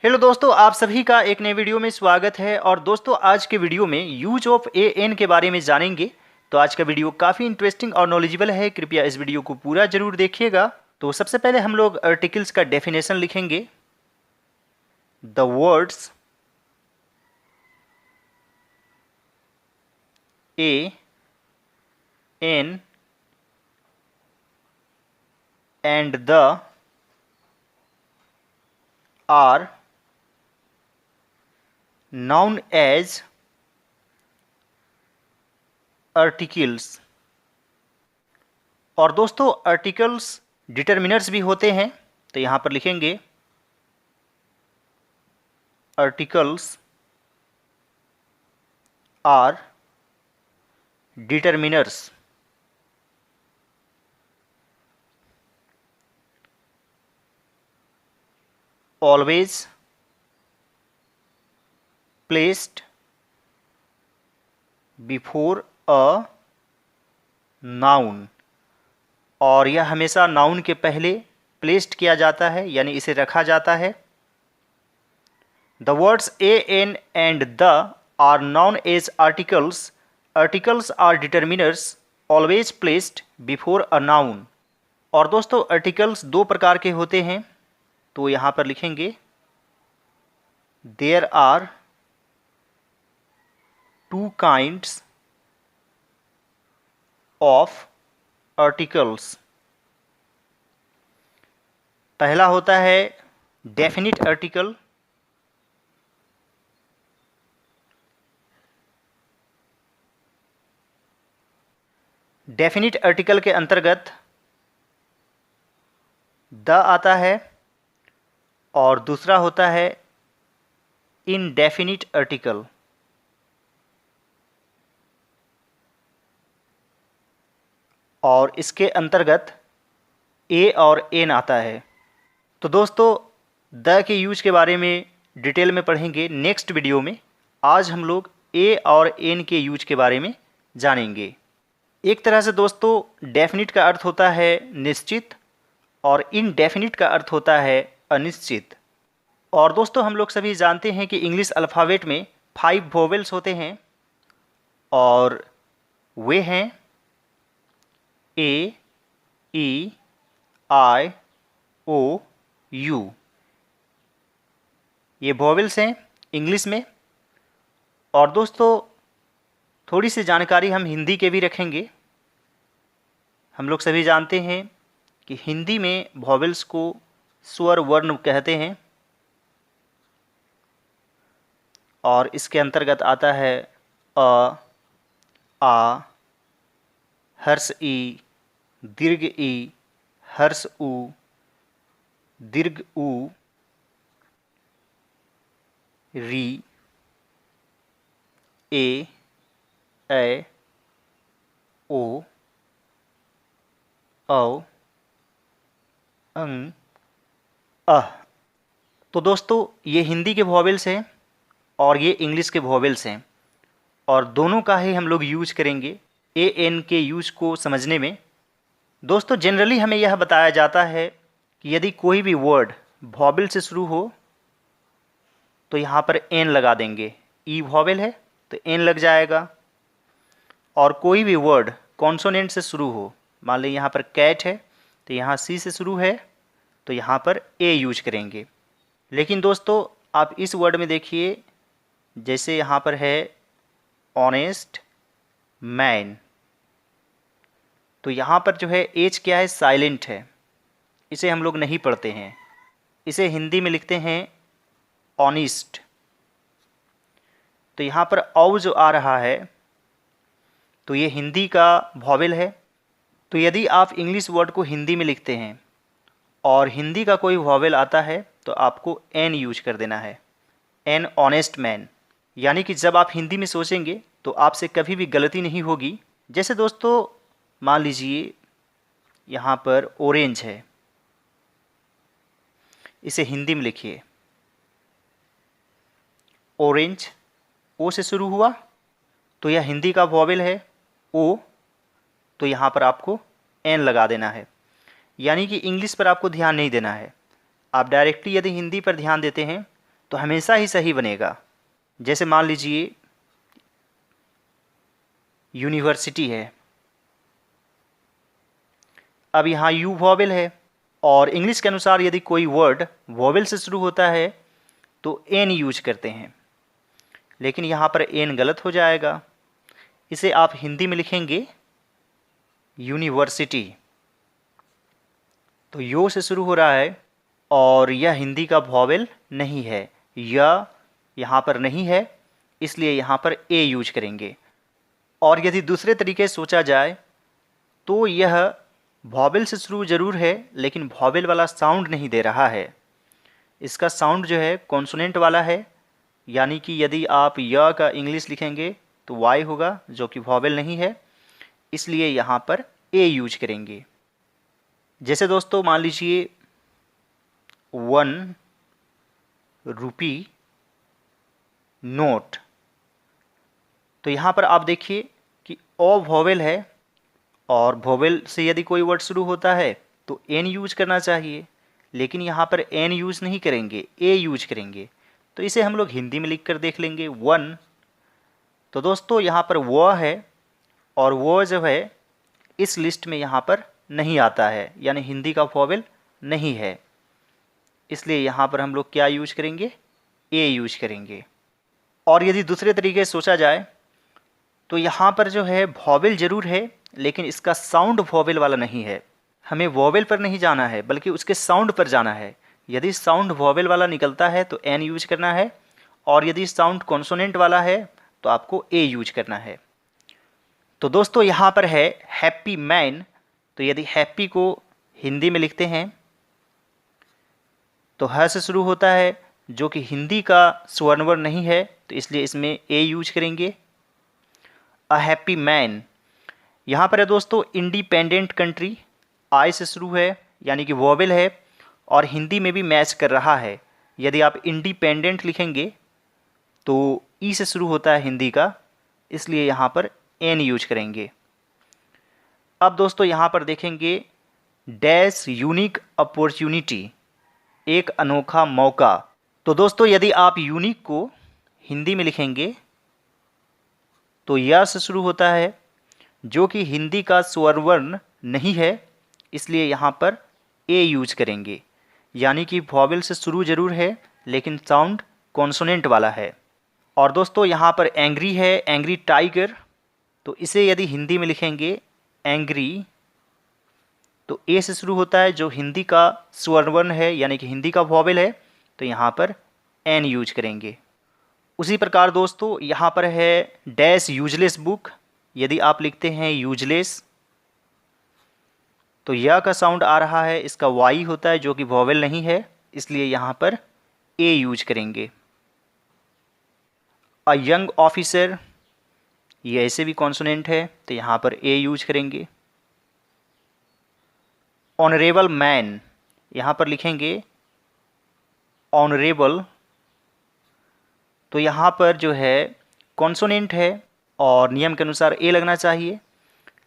Hello दोस्तों, आप सभी का एक नए वीडियो में स्वागत है। और दोस्तों, आज के वीडियो में यूज ऑफ ए एन के बारे में जानेंगे। तो आज का वीडियो काफ़ी इंटरेस्टिंग और नॉलेजेबल है, कृपया इस वीडियो को पूरा जरूर देखिएगा। तो सबसे पहले हम लोग आर्टिकल्स का डेफिनेशन लिखेंगे। The words a an and the are known as articles. और दोस्तों, आर्टिकल्स डिटरमिनर्स भी होते हैं, तो यहाँ पर लिखेंगे articles are determiners. Always placed before a noun. और यह हमेशा नाउन के पहले प्लेस्ड किया जाता है, यानी इसे रखा जाता है। The words a an and the are known as articles. Articles are determiners always placed before a noun. और दोस्तों, आर्टिकल्स दो प्रकार के होते हैं, तो यहाँ पर लिखेंगे there are two kinds of articles। पहला होता है डेफिनिट आर्टिकल। डेफिनिट आर्टिकल के अंतर्गत द आता है, और दूसरा होता है इनडेफिनिट आर्टिकल। और इसके अंतर्गत ए और एन आता है। तो दोस्तों, द के यूज के बारे में डिटेल में पढ़ेंगे नेक्स्ट वीडियो में। आज हम लोग ए और एन के यूज के बारे में जानेंगे। एक तरह से दोस्तों, डेफिनिट का अर्थ होता है निश्चित, और इनडेफिनिट का अर्थ होता है अनिश्चित। और दोस्तों, हम लोग सभी जानते हैं कि इंग्लिश अल्फ़ाबेट में 5 वोवेल्स होते हैं, और वे हैं ए, ई, आई, ओ, यू। ये वोवेल्स हैं इंग्लिश में। और दोस्तों, थोड़ी सी जानकारी हम हिंदी के भी रखेंगे। हम लोग सभी जानते हैं कि हिंदी में वोवेल्स को स्वर वर्ण कहते हैं, और इसके अंतर्गत आता है अ, आ, हर्ष ई, दीर्घ ई, हर्ष उ, दीर्घ उ, री, ए, ओ, औ, अंग, अह। तो दोस्तों, ये हिंदी के वोवेल्स हैं और ये इंग्लिश के वोवेल्स हैं, और दोनों का ही हम लोग यूज करेंगे ए एन के यूज को समझने में। दोस्तों, जनरली हमें यह बताया जाता है कि यदि कोई भी वर्ड वॉवेल से शुरू हो तो यहाँ पर एन लगा देंगे। ई वॉवेल है तो एन लग जाएगा। और कोई भी वर्ड कॉन्सोनेंट से शुरू हो, मान लीजिए यहाँ पर कैट है तो यहाँ सी से शुरू है, तो यहाँ पर ए यूज करेंगे। लेकिन दोस्तों, आप इस वर्ड में देखिए, जैसे यहाँ पर है ऑनेस्ट मैन, तो यहाँ पर जो है एच क्या है, साइलेंट है, इसे हम लोग नहीं पढ़ते हैं। इसे हिंदी में लिखते हैं ऑनेस्ट। तो यहाँ पर औ जो आ रहा है, तो ये हिंदी का वॉवेल है। तो यदि आप इंग्लिश वर्ड को हिंदी में लिखते हैं और हिंदी का कोई वॉवेल आता है, तो आपको एन यूज कर देना है, एन ऑनेस्ट मैन। यानी कि जब आप हिंदी में सोचेंगे तो आपसे कभी भी गलती नहीं होगी। जैसे दोस्तों, मान लीजिए यहाँ पर ऑरेंज है, इसे हिंदी में लिखिए ऑरेंज, ओ से शुरू हुआ तो यह हिंदी का वॉवेल है ओ, तो यहाँ पर आपको एन लगा देना है। यानी कि इंग्लिश पर आपको ध्यान नहीं देना है। आप डायरेक्टली यदि हिंदी पर ध्यान देते हैं तो हमेशा ही सही बनेगा। जैसे मान लीजिए यूनिवर्सिटी है, अब यहाँ यू वॉवेल है, और इंग्लिश के अनुसार यदि कोई वर्ड वॉवेल से शुरू होता है तो एन यूज करते हैं, लेकिन यहाँ पर एन गलत हो जाएगा। इसे आप हिंदी में लिखेंगे यूनिवर्सिटी, तो यो से शुरू हो रहा है और यह हिंदी का वॉवेल नहीं है, यह यहाँ पर नहीं है, इसलिए यहाँ पर ए यूज करेंगे। और यदि दूसरे तरीके से सोचा जाए तो यह वॉवेल से शुरू जरूर है, लेकिन वॉवेल वाला साउंड नहीं दे रहा है। इसका साउंड जो है कॉन्सोनेंट वाला है, यानी कि यदि आप य का इंग्लिश लिखेंगे तो वाई होगा, जो कि वॉवेल नहीं है, इसलिए यहाँ पर ए यूज करेंगे। जैसे दोस्तों मान लीजिए 1 रुपी नोट, तो यहाँ पर आप देखिए कि ओ वॉवेल है, और वॉवेल से यदि कोई वर्ड शुरू होता है तो एन यूज करना चाहिए, लेकिन यहाँ पर एन यूज नहीं करेंगे, ए यूज करेंगे। तो इसे हम लोग हिंदी में लिख कर देख लेंगे 1। तो दोस्तों यहाँ पर वो है, और वो जो है इस लिस्ट में यहाँ पर नहीं आता है, यानी हिंदी का वॉवेल नहीं है, इसलिए यहाँ पर हम लोग क्या यूज करेंगे, ए यूज करेंगे। और यदि दूसरे तरीके से सोचा जाए तो यहाँ पर जो है वॉवेल जरूर है, लेकिन इसका साउंड वॉवेल वाला नहीं है। हमें वॉवेल पर नहीं जाना है, बल्कि उसके साउंड पर जाना है। यदि साउंड वॉवेल वाला निकलता है तो एन यूज करना है, और यदि साउंड कॉन्सोनेंट वाला है तो आपको ए यूज करना है। तो दोस्तों यहाँ पर है हैप्पी मैन, तो यदि हैप्पी को हिंदी में लिखते हैं तो ह से शुरू होता है, जो कि हिंदी का स्वर्ण वर्ण नहीं है, तो इसलिए इसमें ए यूज करेंगे। अ हैप्पी मैन, यहाँ पर है दोस्तों इंडिपेंडेंट कंट्री, आई से शुरू है, यानी कि वॉवेल है, और हिंदी में भी मैच कर रहा है। यदि आप इंडिपेंडेंट लिखेंगे तो ई से शुरू होता है हिंदी का, इसलिए यहाँ पर एन यूज करेंगे। अब दोस्तों यहाँ पर देखेंगे डैश यूनिक अपॉर्चुनिटी, एक अनोखा मौका। तो दोस्तों यदि आप यूनिक को हिंदी में लिखेंगे तो या से शुरू होता है, जो कि हिंदी का स्वर्ण वर्ण नहीं है, इसलिए यहाँ पर ए यूज करेंगे, यानी कि वॉवेल से शुरू जरूर है, लेकिन साउंड कॉन्सोनेंट वाला है। और दोस्तों यहाँ पर एंग्री है, एंग्री टाइगर, तो इसे यदि हिंदी में लिखेंगे एंग्री, तो ए से शुरू होता है, जो हिंदी का स्वर्ण वर्ण है, यानी कि हिंदी का वॉवेल है, तो यहाँ पर एन यूज करेंगे। उसी प्रकार दोस्तों यहाँ पर है डैश यूजलेस बुक, यदि आप लिखते हैं यूजलेस तो यह का साउंड आ रहा है, इसका वाई होता है, जो कि वॉवेल नहीं है, इसलिए यहाँ पर ए यूज करेंगे। अ यंग ऑफिसर, ये ऐसे भी कॉन्सोनेंट है, तो यहाँ पर ए यूज करेंगे। ऑनरेबल मैन, यहाँ पर लिखेंगे ऑनरेबल, तो यहाँ पर जो है कॉन्सोनेंट है और नियम के अनुसार ए लगना चाहिए,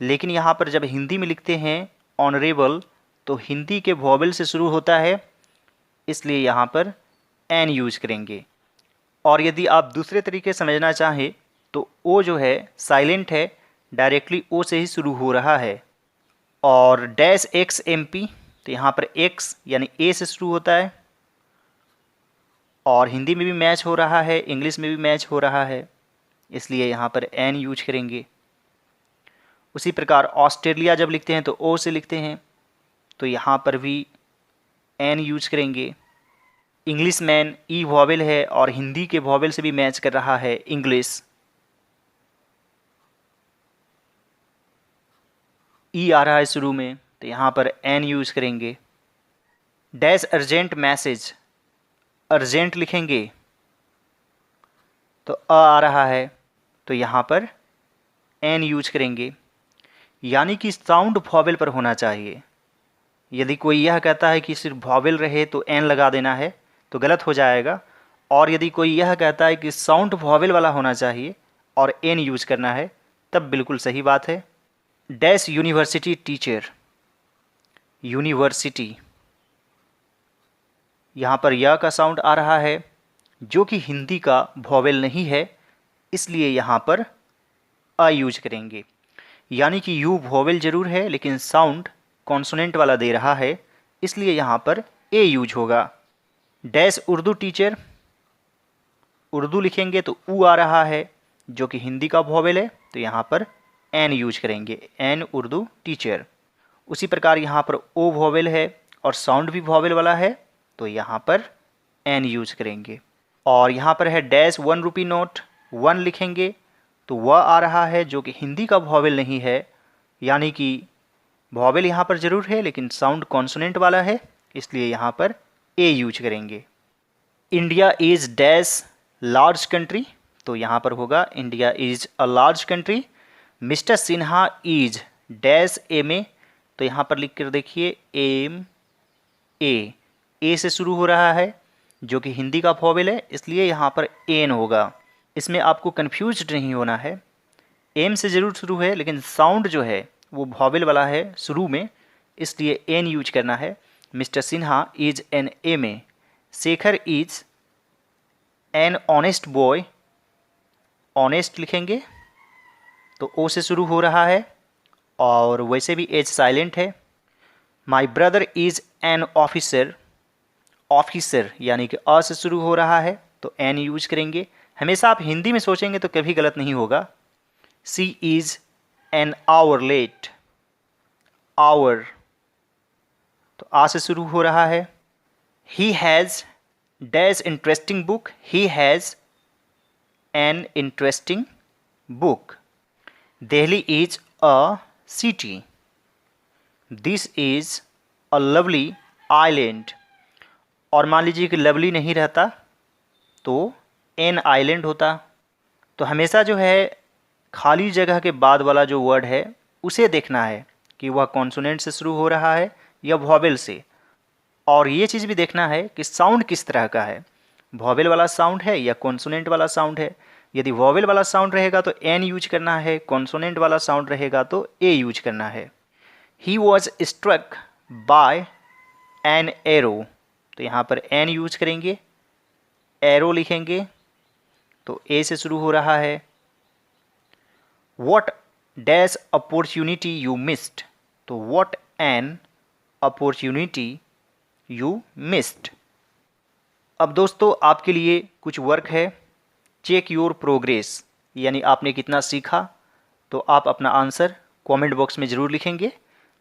लेकिन यहाँ पर जब हिंदी में लिखते हैं ऑनरेबल तो हिंदी के वॉवेल से शुरू होता है, इसलिए यहाँ पर एन यूज करेंगे। और यदि आप दूसरे तरीके समझना चाहें तो ओ जो है साइलेंट है, डायरेक्टली ओ से ही शुरू हो रहा है। और डैश एक्स एम पी, तो यहाँ पर एक्स यानी ए से शुरू होता है, और हिंदी में भी मैच हो रहा है, इंग्लिश में भी मैच हो रहा है, इसलिए यहाँ पर एन यूज करेंगे। उसी प्रकार ऑस्ट्रेलिया जब लिखते हैं तो ओ से लिखते हैं, तो यहाँ पर भी एन यूज करेंगे। इंग्लिश मैन ई वॉवेल है और हिंदी के वॉवेल से भी मैच कर रहा है, इंग्लिश ई आ रहा है शुरू में, तो यहाँ पर एन यूज करेंगे। डैश अर्जेंट मैसेज, अर्जेंट लिखेंगे तो आ रहा है, तो यहाँ पर एन यूज करेंगे, यानी कि साउंड वॉवेल पर होना चाहिए। यदि कोई यह कहता है कि सिर्फ वॉवेल रहे तो एन लगा देना है, तो गलत हो जाएगा। और यदि कोई यह कहता है कि साउंड वॉवेल वाला होना चाहिए और एन यूज करना है, तब बिल्कुल सही बात है। डैश यूनिवर्सिटी टीचर, यूनिवर्सिटी, यहाँ पर यह का साउंड आ रहा है, जो कि हिंदी का वॉवेल नहीं है, इसलिए यहाँ पर अ यूज करेंगे। यानी कि यू वॉवेल जरूर है लेकिन साउंड कॉन्सोनेंट वाला दे रहा है, इसलिए यहाँ पर ए यूज होगा। डैश उर्दू टीचर, उर्दू लिखेंगे तो ऊ आ रहा है जो कि हिंदी का वॉवेल है, तो यहाँ पर एन यूज करेंगे, एन उर्दू टीचर। उसी प्रकार यहाँ पर ओ वॉवेल है और साउंड भी वॉवेल वाला है, तो यहाँ पर एन यूज करेंगे। और यहाँ पर है डैश 1 रुपी नोट, 1 लिखेंगे तो वह आ रहा है जो कि हिंदी का वॉवेल नहीं है, यानी कि वॉवेल यहाँ पर जरूर है लेकिन साउंड कॉन्सोनेंट वाला है, इसलिए यहाँ पर ए यूज करेंगे। India is dash large country, तो यहाँ पर होगा India is a large country. Mister Sinha is dash M A, तो यहाँ पर लिख कर देखिए एम ए से शुरू हो रहा है जो कि हिंदी का वॉवेल है, इसलिए यहाँ पर एन होगा। इसमें आपको कन्फ्यूज नहीं होना है, एम से ज़रूर शुरू है लेकिन साउंड जो है वो वॉवेल वाला है शुरू में, इसलिए एन यूज करना है। Mister Sinha is an M A, Shekhar is an honest boy, honest लिखेंगे तो ओ से शुरू हो रहा है और वैसे भी एज साइलेंट है। माई brother is an officer, officer यानी कि अ से शुरू हो रहा है तो एन यूज करेंगे। हमेशा आप हिंदी में सोचेंगे तो कभी गलत नहीं होगा। She is an hour late, hour तो आ से शुरू हो रहा है। He has dash interesting book, he has an interesting book. Delhi is a city, this is a lovely island, और मान लीजिए कि लवली नहीं रहता तो एन आइलैंड होता। तो हमेशा जो है खाली जगह के बाद वाला जो वर्ड है उसे देखना है कि वह कॉन्सोनेंट से शुरू हो रहा है या वॉवेल से, और ये चीज़ भी देखना है कि साउंड किस तरह का है, वॉवेल वाला साउंड है या कॉन्सोनेंट वाला साउंड है। यदि वॉवेल वाला साउंड रहेगा तो एन यूज करना है, कॉन्सोनेंट वाला साउंड रहेगा तो ए यूज करना है। He was struck by an arrow, तो यहाँ पर एन यूज करेंगे, एरो लिखेंगे तो ए से शुरू हो रहा है। What dash opportunity you missed, तो what an opportunity you missed. अब दोस्तों आपके लिए कुछ वर्क है, चेक योर प्रोग्रेस, यानी आपने कितना सीखा, तो आप अपना आंसर कमेंट बॉक्स में ज़रूर लिखेंगे।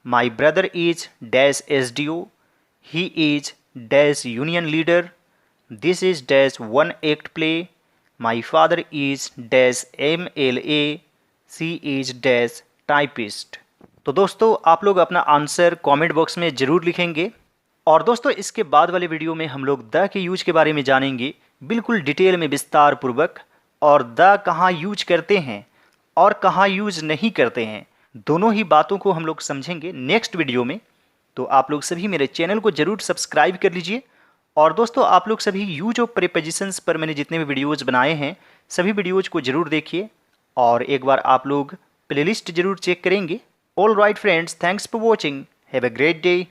My brother is dash SDO, he is dash union leader, this is dash 1 act play, my father is dash MLA, she is dash typist. तो दोस्तों आप लोग अपना आंसर कमेंट बॉक्स में ज़रूर लिखेंगे। और दोस्तों इसके बाद वाले वीडियो में हम लोग द के यूज के बारे में जानेंगे बिल्कुल डिटेल में विस्तार पूर्वक, और द कहाँ यूज करते हैं और कहाँ यूज नहीं करते हैं, दोनों ही बातों को हम लोग समझेंगे नेक्स्ट वीडियो में। तो आप लोग सभी मेरे चैनल को जरूर सब्सक्राइब कर लीजिए। और दोस्तों आप लोग सभी यूज ऑफ प्रीपोजिशंस पर मैंने जितने भी वीडियोज़ बनाए हैं सभी वीडियोज़ को जरूर देखिए, और एक बार आप लोग प्लेलिस्ट जरूर चेक करेंगे। All right friends, thanks for watching, have a great day.